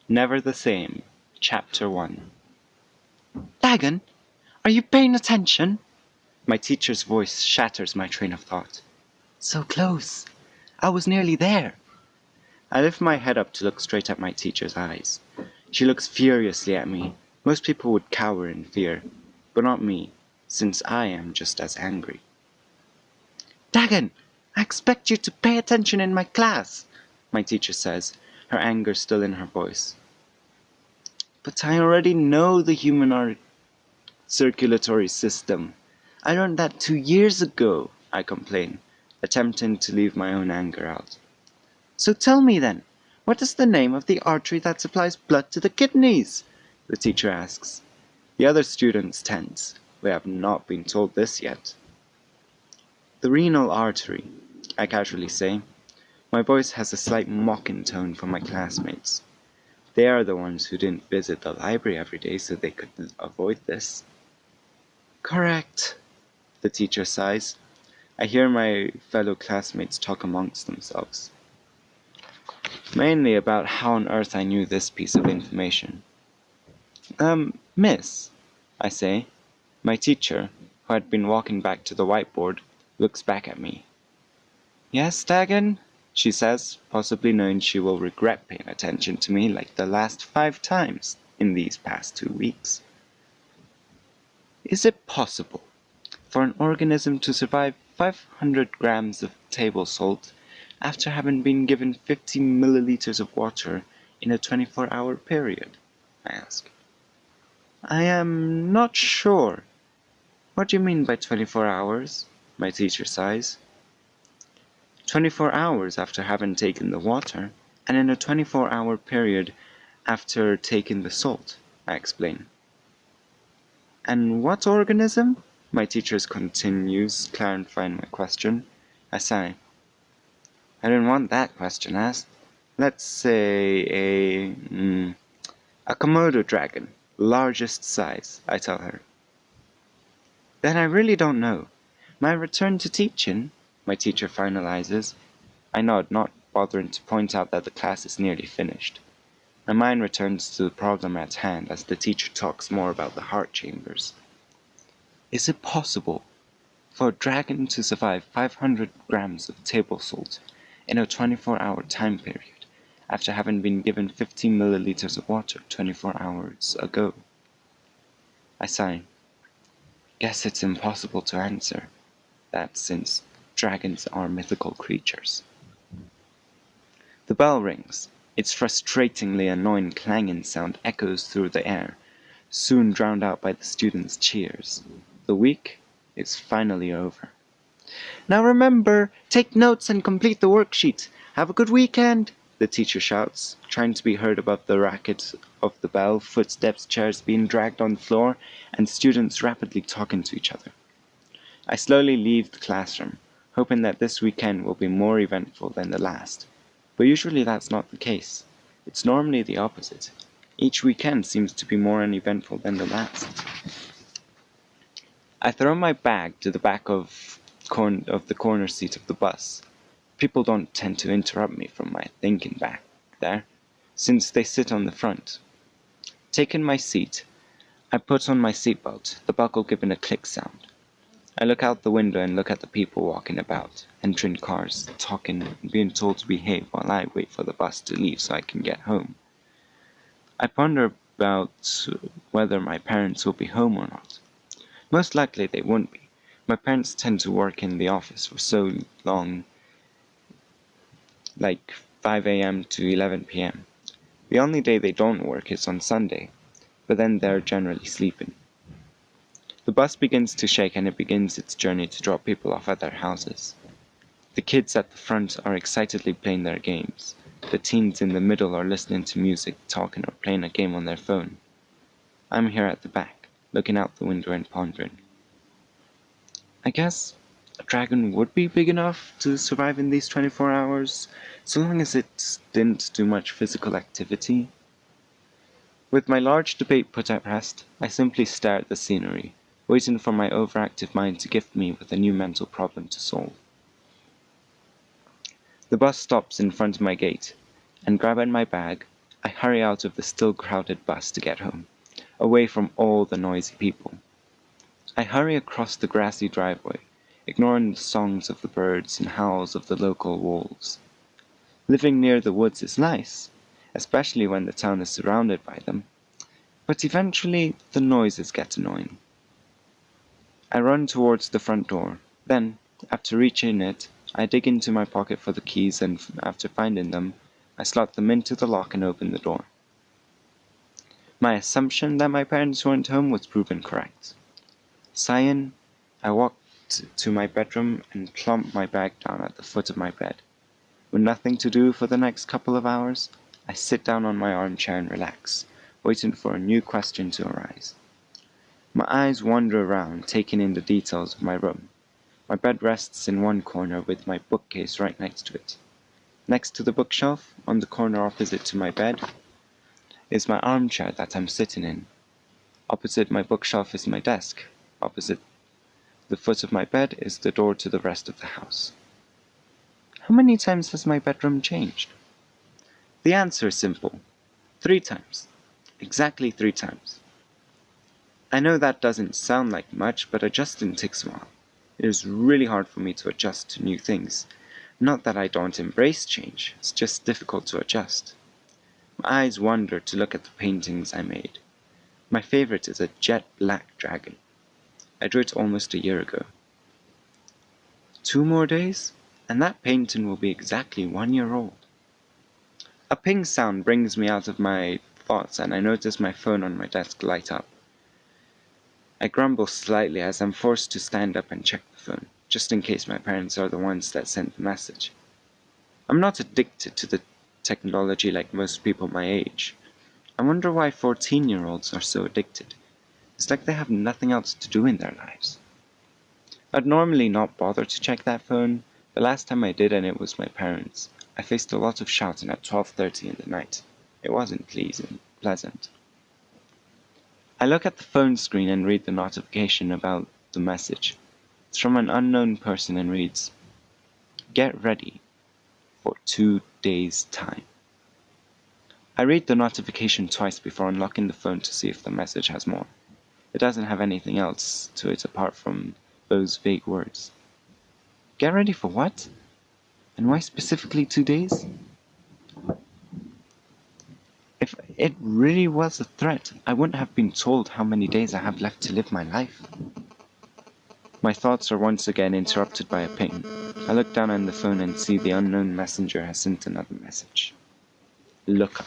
Never the Same, Chapter 1. Dagon, are you paying attention? My teacher's voice shatters my train of thought. So close. I was nearly there. I lift my head up to look straight at my teacher's eyes. She looks furiously at me. Most people would cower in fear, but not me, since I am just as angry. Dagon, I expect you to pay attention in my class, my teacher says, her anger still in her voice. But I already know the human circulatory system. I learned that 2 years ago, I complain, attempting to leave my own anger out. So tell me then, what is the name of the artery that supplies blood to the kidneys? The teacher asks. The other students tense. We have not been told this yet. The renal artery, I casually say. My voice has a slight mocking tone for my classmates. They are the ones who didn't visit the library every day so they could avoid this. Correct, the teacher sighs. I hear my fellow classmates talk amongst themselves. Mainly about how on earth I knew this piece of information. Miss, I say. My teacher, who had been walking back to the whiteboard, looks back at me. Yes, Dagon, she says, possibly knowing she will regret paying attention to me like the last 5 times in these past 2 weeks. Is it possible for an organism to survive 500 grams of table salt after having been given 50 milliliters of water in a 24-hour period? I ask. I am not sure. What do you mean by 24 hours? My teacher sighs. 24 hours after having taken the water, and in a 24-hour period after taking the salt, I explain. And what organism? My teacher continues, clarifying my question. I sigh. I didn't want that question asked. Let's say a Komodo dragon, largest size, I tell her. Then I really don't know. My return to teaching, my teacher finalizes. I nod, not bothering to point out that the class is nearly finished. My mind returns to the problem at hand as the teacher talks more about the heart chambers. Is it possible for a dragon to survive 500 grams of table salt in a 24-hour time period after having been given 15 milliliters of water 24 hours ago? I sigh. Guess it's impossible to answer that since dragons are mythical creatures. The bell rings. Its frustratingly annoying clanging sound echoes through the air, soon drowned out by the students' cheers. The week is finally over. Now remember, take notes and complete the worksheet. Have a good weekend, the teacher shouts, trying to be heard above the racket of the bell, footsteps, chairs being dragged on the floor, and students rapidly talking to each other. I slowly leave the classroom, hoping that this weekend will be more eventful than the last. But usually that's not the case. It's normally the opposite. Each weekend seems to be more uneventful than the last. I throw my bag to the back of the corner seat of the bus. People don't tend to interrupt me from my thinking back there, since they sit on the front. Taking my seat, I put on my seatbelt, the buckle giving a click sound. I look out the window and look at the people walking about, entering cars, talking, and being told to behave while I wait for the bus to leave so I can get home. I ponder about whether my parents will be home or not. Most likely they won't be. My parents tend to work in the office for so long, like 5 a.m. to 11 p.m. The only day they don't work is on Sunday, but then they're generally sleeping. The bus begins to shake and it begins its journey to drop people off at their houses. The kids at the front are excitedly playing their games. The teens in the middle are listening to music, talking, or playing a game on their phone. I'm here at the back, looking out the window and pondering. I guess a dragon would be big enough to survive in these 24 hours, so long as it didn't do much physical activity. With my large debate put at rest, I simply stare at the scenery, waiting for my overactive mind to gift me with a new mental problem to solve. The bus stops in front of my gate, and grabbing my bag, I hurry out of the still crowded bus to get home, away from all the noisy people. I hurry across the grassy driveway, ignoring the songs of the birds and howls of the local wolves. Living near the woods is nice, especially when the town is surrounded by them, but eventually the noises get annoying. I run towards the front door. Then, after reaching it, I dig into my pocket for the keys, and after finding them, I slot them into the lock and open the door. My assumption that my parents weren't home was proven correct. Sighing, I walked to my bedroom and plumped my bag down at the foot of my bed. With nothing to do for the next couple of hours, I sit down on my armchair and relax, waiting for a new question to arise. My eyes wander around, taking in the details of my room. My bed rests in one corner with my bookcase right next to it. Next to the bookshelf, on the corner opposite to my bed, is my armchair that I'm sitting in. Opposite my bookshelf is my desk. Opposite the foot of my bed is the door to the rest of the house. How many times has my bedroom changed? The answer is simple. 3 times. Exactly 3 times. I know that doesn't sound like much, but adjusting takes a while. It is really hard for me to adjust to new things. Not that I don't embrace change, it's just difficult to adjust. My eyes wander to look at the paintings I made. My favorite is a jet black dragon. I drew it almost a year ago. 2 more days, and that painting will be exactly 1 year old. A ping sound brings me out of my thoughts, and I notice my phone on my desk light up. I grumble slightly as I'm forced to stand up and check the phone, just in case my parents are the ones that sent the message. I'm not addicted to the technology like most people my age. I wonder why 14-year-olds are so addicted. It's like they have nothing else to do in their lives. I'd normally not bother to check that phone. The last time I did, and it was my parents, I faced a lot of shouting at 12:30 in the night. It wasn't pleasant. I look at the phone screen and read the notification about the message. It's from an unknown person and reads, "Get ready for 2 days' time." I read the notification twice before unlocking the phone to see if the message has more. It doesn't have anything else to it apart from those vague words. Get ready for what? And why specifically 2 days? If it really was a threat, I wouldn't have been told how many days I have left to live my life. My thoughts are once again interrupted by a ping. I look down on the phone and see the unknown messenger has sent another message. Look up.